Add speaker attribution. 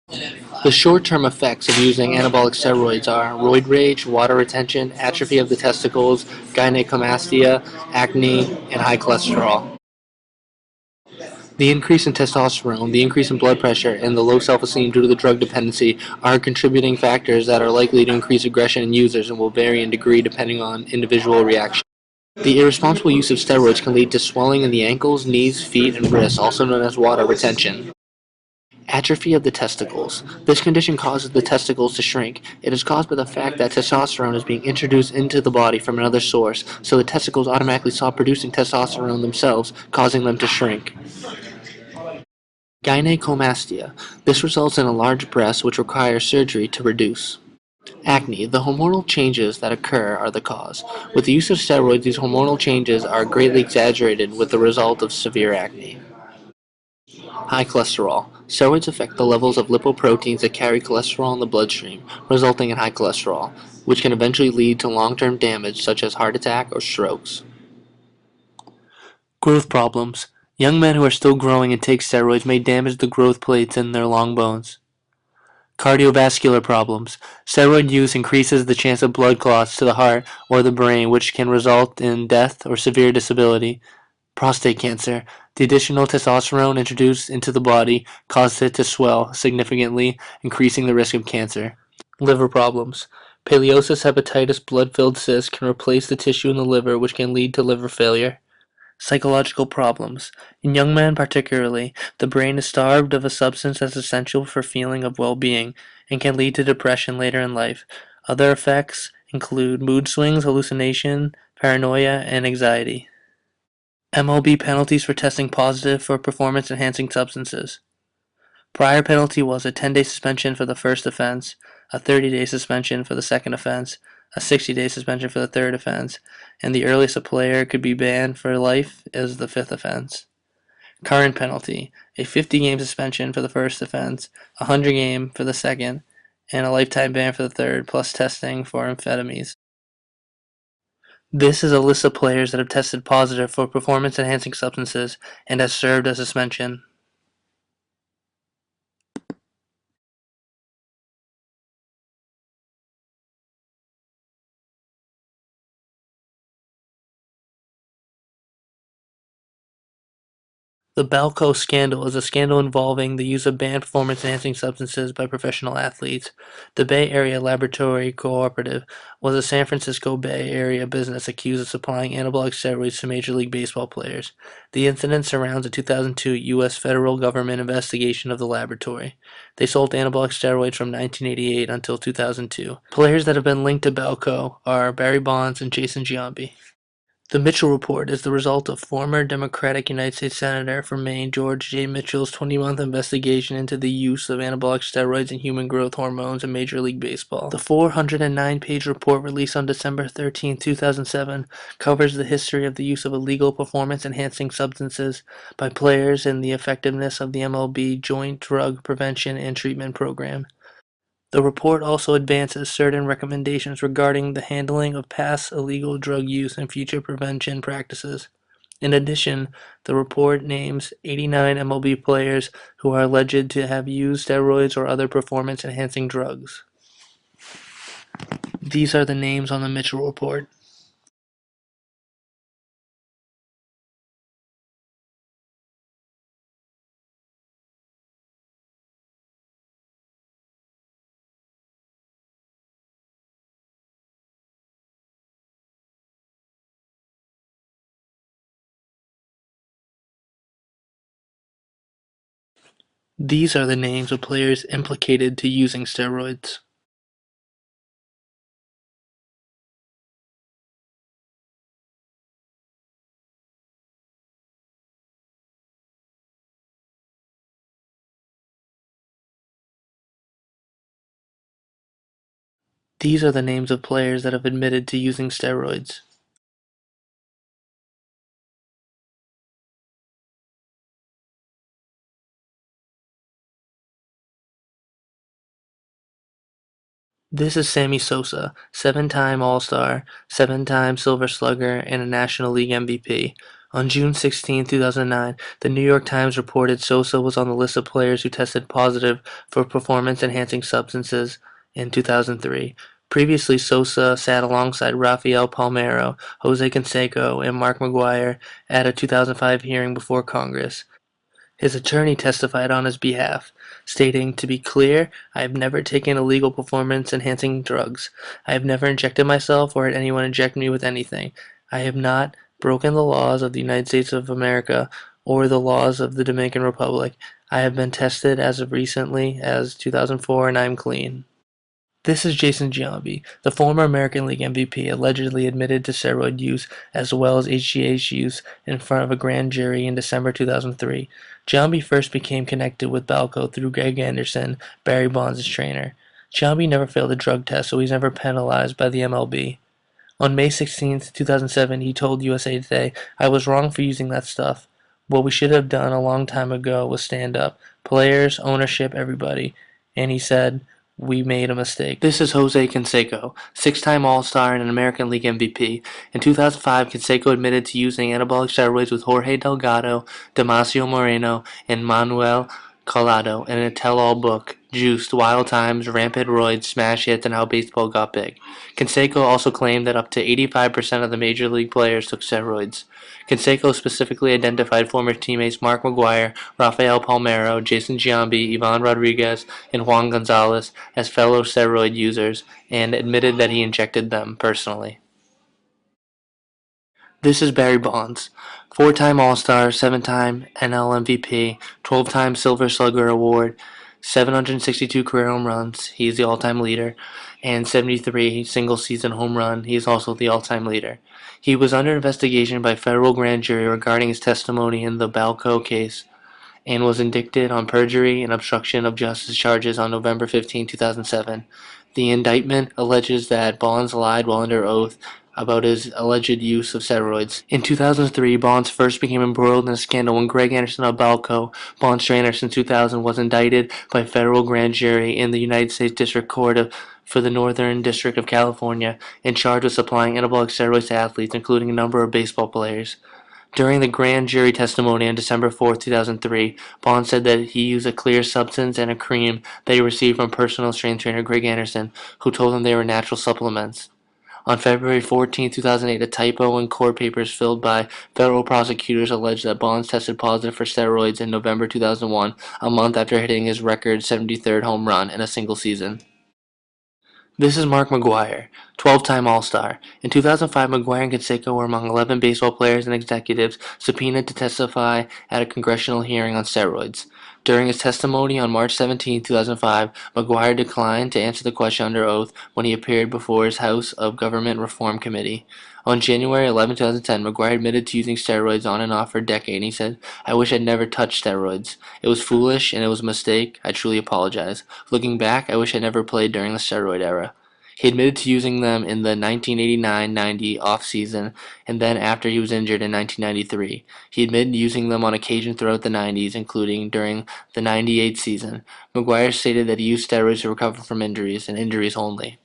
Speaker 1: The short-term effects of using anabolic steroids are roid rage, water retention, atrophy of the testicles, gynecomastia, acne, and high cholesterol. The increase in testosterone, the increase in blood pressure, and the low self-esteem due to the drug dependency are contributing factors that are likely to increase aggression in users and will vary in degree depending on individual reaction. The irresponsible use of steroids can lead to swelling in the ankles, knees, feet, and wrists, also known as water retention. Atrophy of the testicles. This condition causes the testicles to shrink. It is caused by the fact that testosterone is being introduced into the body from another source, so the testicles automatically stop producing testosterone themselves, causing them to shrink. Gynecomastia. This results in a large breast which requires surgery to reduce. Acne. The hormonal changes that occur are the cause. With the use of steroids, these hormonal changes are greatly exaggerated with the result of severe acne. High cholesterol. Steroids affect the levels of lipoproteins that carry cholesterol in the bloodstream, resulting in high cholesterol, which can eventually lead to long-term damage such as heart attack or strokes. Growth problems. Young men who are still growing and take steroids may damage the growth plates in their long bones. Cardiovascular problems. Steroid use increases the chance of blood clots to the heart or the brain, which can result in death or severe disability. Prostate cancer. The additional testosterone introduced into the body causes it to swell significantly, increasing the risk of cancer. Liver problems. Paleosis hepatitis blood-filled cysts can replace the tissue in the liver, which can lead to liver failure. Psychological problems. In young men particularly, the brain is starved of a substance that's essential for feeling of well-being and can lead to depression later in life. Other effects include mood swings, hallucination, paranoia, and anxiety. MLB penalties for testing positive for performance-enhancing substances. Prior penalty was a 10-day suspension for the first offense, a 30-day suspension for the second offense, a 60-day suspension for the third offense, and the earliest a player could be banned for life is the fifth offense. Current penalty, a 50-game suspension for the first offense, a 100-game for the second, and a lifetime ban for the third, plus testing for amphetamines. This is a list of players that have tested positive for performance-enhancing substances and has served as suspension. The Balco scandal is a scandal involving the use of banned performance-enhancing substances by professional athletes. The Bay Area Laboratory Cooperative was a San Francisco Bay Area business accused of supplying anabolic steroids to Major League Baseball players. The incident surrounds a 2002 U.S. federal government investigation of the laboratory. They sold anabolic steroids from 1988 until 2002. Players that have been linked to Balco are Barry Bonds and Jason Giambi. The Mitchell Report is the result of former Democratic United States Senator from Maine George J. Mitchell's 20-month investigation into the use of anabolic steroids and human growth hormones in Major League Baseball. The 409-page report released on December 13, 2007 covers the history of the use of illegal performance-enhancing substances by players and the effectiveness of the MLB Joint Drug Prevention and Treatment Program. The report also advances certain recommendations regarding the handling of past illegal drug use and future prevention practices. In addition, the report names 89 MLB players who are alleged to have used steroids or other performance-enhancing drugs. These are the names on the Mitchell Report. These are the names of players implicated to using steroids. These are the names of players that have admitted to using steroids. This is Sammy Sosa, seven-time All-Star, seven-time Silver Slugger, and a National League MVP. On June 16, 2009, the New York Times reported Sosa was on the list of players who tested positive for performance-enhancing substances in 2003. Previously, Sosa sat alongside Rafael Palmeiro, Jose Canseco, and Mark McGwire at a 2005 hearing before Congress. His attorney testified on his behalf, stating, "To be clear, I have never taken illegal performance-enhancing drugs. I have never injected myself or had anyone inject me with anything. I have not broken the laws of the United States of America or the laws of the Dominican Republic. I have been tested as of recently as 2004 and I am clean." This is Jason Giambi, the former American League MVP, allegedly admitted to steroid use as well as HGH use in front of a grand jury in December 2003. Giambi first became connected with Balco through Greg Anderson, Barry Bonds' trainer. Giambi never failed a drug test, so he's never penalized by the MLB. On May 16, 2007, he told USA Today, "I was wrong for using that stuff. What we should have done a long time ago was stand up. Players, ownership, everybody." And he said, "We made a mistake." This is Jose Canseco, six-time All-Star and an American League MVP. In 2005, Canseco admitted to using anabolic steroids with Jorge Delgado, Damasio Moreno, and Manuel Collado in a tell-all book, Juiced, Wild Times, Rampant Roids, Smash Hits, and How Baseball Got Big. Canseco also claimed that up to 85% of the major league players took steroids. Canseco specifically identified former teammates Mark McGwire, Rafael Palmeiro, Jason Giambi, Ivan Rodriguez, and Juan Gonzalez as fellow steroid users, and admitted that he injected them personally. This is Barry Bonds, four-time All-Star, seven-time NL MVP, 12-time Silver Slugger Award, 762 career home runs. He is the all-time leader, and 73 single-season home run. He is also the all-time leader. He was under investigation by federal grand jury regarding his testimony in the Balco case, and was indicted on perjury and obstruction of justice charges on November 15, 2007. The indictment alleges that Bonds lied while under oath about his alleged use of steroids. In 2003, Bonds first became embroiled in a scandal when Greg Anderson of Balco, Bonds' trainer since 2000, was indicted by federal grand jury in the United States District Court for the Northern District of California and charged with supplying anabolic steroids to athletes, including a number of baseball players. During the grand jury testimony on December 4, 2003, Bond said that he used a clear substance and a cream that he received from personal strength trainer Greg Anderson, who told him they were natural supplements. On February 14, 2008, a typo in court papers filled by federal prosecutors alleged that Bonds tested positive for steroids in November 2001, a month after hitting his record 73rd home run in a single season. This is Mark McGwire, 12-time All-Star. In 2005, McGwire and Canseco were among 11 baseball players and executives subpoenaed to testify at a congressional hearing on steroids. During his testimony on March 17, 2005, McGwire declined to answer the question under oath when he appeared before his House of Government Reform Committee. On January 11, 2010, McGwire admitted to using steroids on and off for a decade, and he said, "I wish I'd never touched steroids. It was foolish, and it was a mistake. I truly apologize. Looking back, I wish I never played during the steroid era." He admitted to using them in the 1989-90 off-season and then after he was injured in 1993. He admitted using them on occasion throughout the 90s, including during the 98 season. McGwire stated that he used steroids to recover from injuries and injuries only.